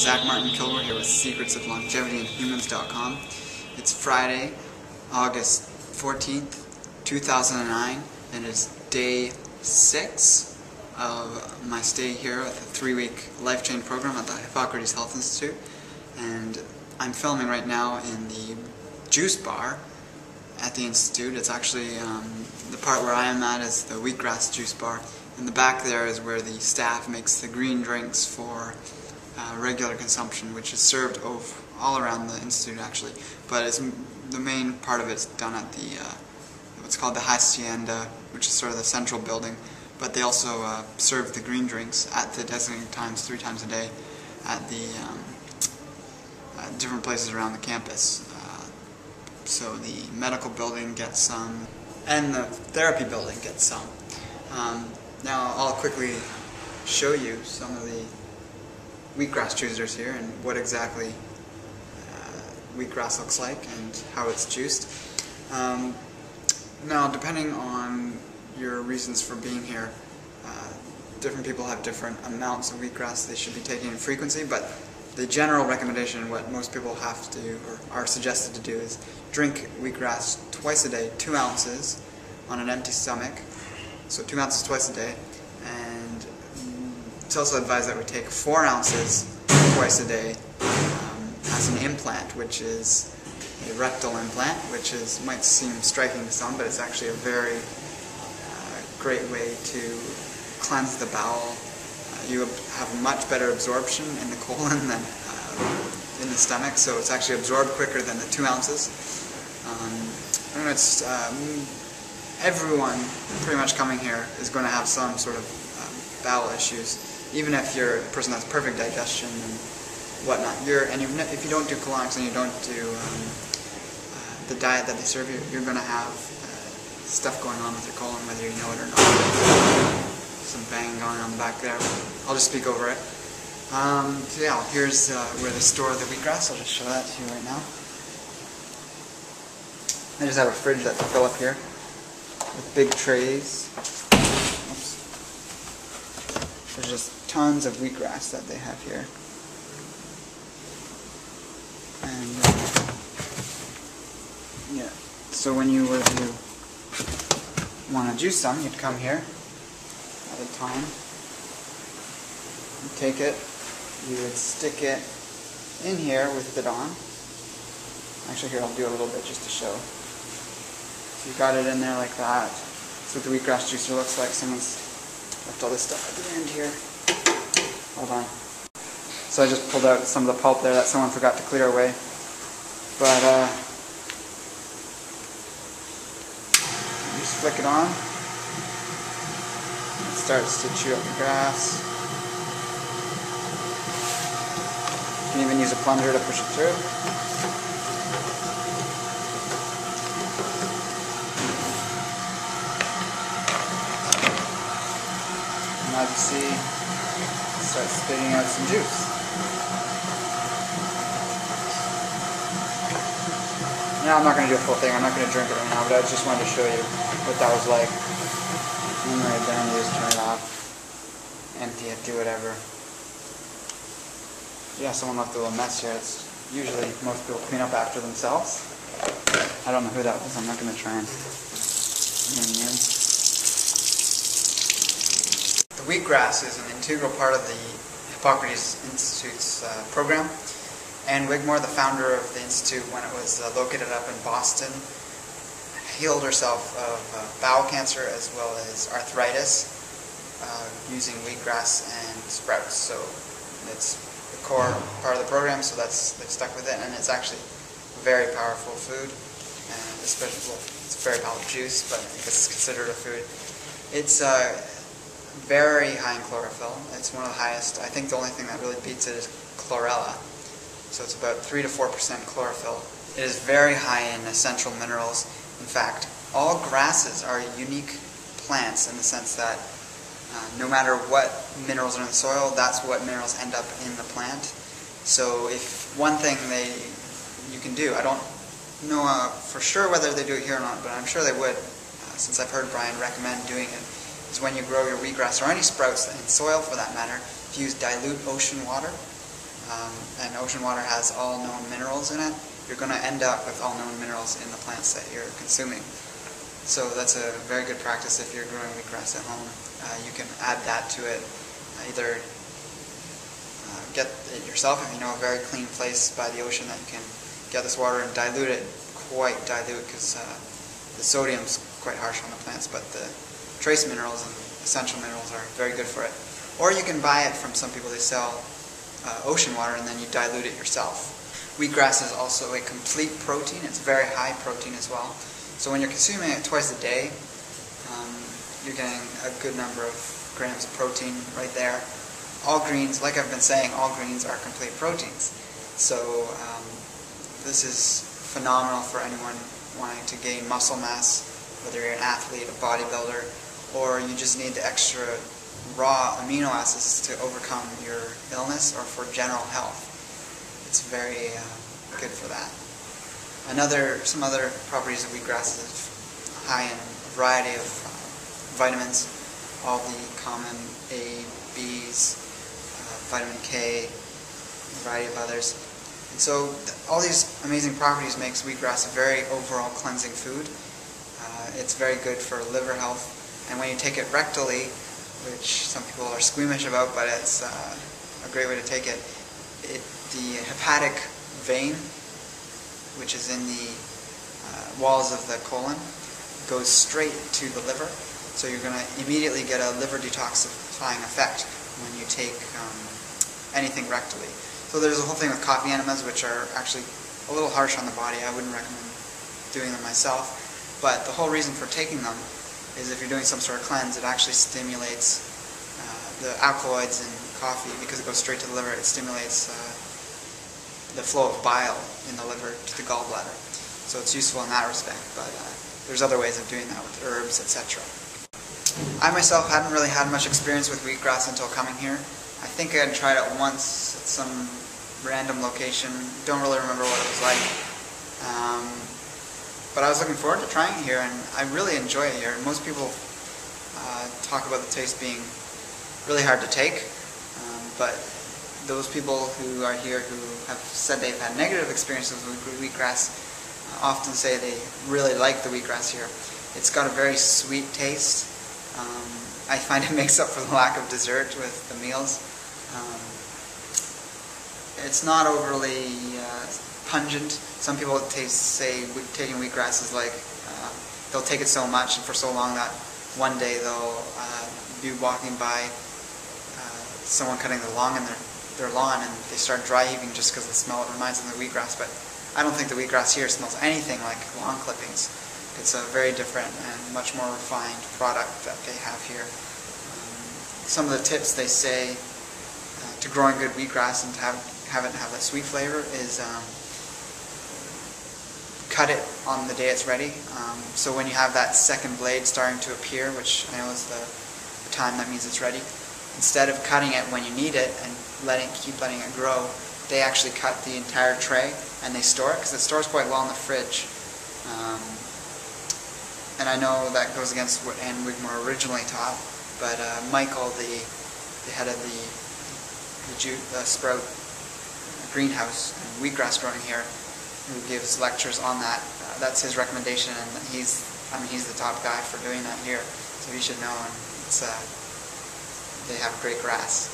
Zach Martin Kilgore here with secretsoflongevityinhumans.com. It's Friday, August 14th, 2009, and it's day 6 of my stay here at the 3-week life change program at the Hippocrates Health Institute. And I'm filming right now in the juice bar at the Institute. It's actually, the part where I am at is the wheatgrass juice bar. In the back there is where the staff makes the green drinks for regular consumption, which is served all around the Institute actually. But the main part of it's done at the what's called the Hacienda, which is sort of the central building. But they also serve the green drinks at the designated times, 3 times a day, at the different places around the campus. So the medical building gets some, and the therapy building gets some. Now I'll quickly show you some of the wheatgrass juicers here and what exactly wheatgrass looks like and how it's juiced. Now, depending on your reasons for being here, different people have different amounts of wheatgrass they should be taking in frequency, but the general recommendation, what most people have to do or are suggested to do, is drink wheatgrass twice a day, 2 ounces on an empty stomach. So 2 ounces twice a day, and it's also advised that we take 4 ounces twice a day as an implant, which is a rectal implant, which might seem striking to some, but it's actually a very great way to cleanse the bowel. You have much better absorption in the colon than in the stomach, so it's actually absorbed quicker than the 2 ounces. And it's everyone pretty much coming here is going to have some sort of bowel issues, even if you're a person that has perfect digestion and whatnot. If you don't do colonics and you don't do the diet that they serve you, you're going to have stuff going on with your colon, whether you know it or not. Some banging going on the back there. I'll just speak over it. So yeah, here's where they store the wheatgrass. I'll just show that to you right now. I just have a fridge that they fill up here with big trays. Oops. There's just tons of wheatgrass that they have here. And yeah, so when you were to want to juice some, you'd come here at a time. You take it, you would stick it in here with it on. Actually, here I'll do a little bit just to show. So you got it in there like that. That's what the wheatgrass juicer looks like. Someone's left all this stuff at the end here. Hold on. So I just pulled out some of the pulp there that someone forgot to clear away. But you just flick it on. It starts to chew up the grass. You can even use a plunger to push it through. Now you see, it starts spitting out some juice. Now I'm not going to do a full thing, I'm not going to drink it right now, but I just wanted to show you what that was like. And right then you just turn it off, empty it, do whatever. Yeah, someone left a little mess here. It's usually most people clean up after themselves. I don't know who that was, I'm not going to try and name names. The wheatgrass is an integral part of the Hippocrates Institute's program. Anne Wigmore, the founder of the Institute when it was located up in Boston, healed herself of bowel cancer as well as arthritis using wheatgrass and sprouts. So it's the core part of the program, so they've stuck with it, and it's actually a very powerful food, and especially, well, it's a very powerful juice, but it's considered a food. It's very high in chlorophyll. It's one of the highest. I think the only thing that really beats it is chlorella. So it's about 3 to 4% chlorophyll. It is very high in essential minerals. In fact, all grasses are unique plants in the sense that no matter what minerals are in the soil, that's what minerals end up in the plant. So if one thing you can do, I don't know for sure whether they do it here or not, but I'm sure they would, since I've heard Brian recommend doing it, is when you grow your wheatgrass or any sprouts in soil for that matter, if you use dilute ocean water, and ocean water has all known minerals in it, you're going to end up with all known minerals in the plants that you're consuming. So that's a very good practice if you're growing wheatgrass at home. You can add that to it. Either get it yourself if you know a very clean place by the ocean that you can get this water and dilute it, quite dilute, because the sodium's quite harsh on the plants, but the trace minerals and essential minerals are very good for it. Or you can buy it from some people. They sell ocean water and then you dilute it yourself. Wheatgrass is also a complete protein. It's very high protein as well. So when you're consuming it twice a day, you're getting a good number of grams of protein right there. All greens, like I've been saying, all greens are complete proteins. So this is phenomenal for anyone wanting to gain muscle mass, whether you're an athlete, a bodybuilder, or you just need the extra raw amino acids to overcome your illness or for general health. It's very good for that. Some other properties of wheatgrass is high in a variety of vitamins, all the common A, B's, vitamin K, a variety of others. And so all these amazing properties makes wheatgrass a very overall cleansing food. It's very good for liver health, and when you take it rectally, which some people are squeamish about, but it's a great way to take it, the hepatic vein, which is in the walls of the colon, goes straight to the liver. So you're going to immediately get a liver detoxifying effect when you take anything rectally. So there's a whole thing with coffee enemas, which are actually a little harsh on the body. I wouldn't recommend doing them myself. But the whole reason for taking them is if you're doing some sort of cleanse, it actually stimulates the alkaloids in coffee. Because it goes straight to the liver, it stimulates the flow of bile in the liver to the gallbladder. So it's useful in that respect, but there's other ways of doing that with herbs, etc. I myself hadn't really had much experience with wheatgrass until coming here. I think I had tried it once at some random location. Don't really remember what it was like. But I was looking forward to trying it here, and I really enjoy it here. Most people talk about the taste being really hard to take, but those people who are here who have said they've had negative experiences with wheatgrass often say they really like the wheatgrass here. It's got a very sweet taste. I find it makes up for the lack of dessert with the meals. It's not overly pungent. Some people say taking wheatgrass is like they'll take it so much and for so long that one day they'll be walking by someone cutting the lawn in their lawn and they start dry heaving just because the smell reminds them of the wheatgrass. But I don't think the wheatgrass here smells anything like lawn clippings. It's a very different and much more refined product that they have here. Some of the tips they say to growing good wheatgrass and to have it have that sweet flavor is cut it on the day it's ready. So when you have that second blade starting to appear, which I know is the time that means it's ready, instead of cutting it when you need it and keep letting it grow, they actually cut the entire tray and they store it, because it stores quite well in the fridge. And I know that goes against what Ann Wigmore originally taught, but Michael, the head of the sprout greenhouse and wheatgrass growing here, who gives lectures on that, that's his recommendation, and he's the top guy for doing that here, so you should know him. They have great grass.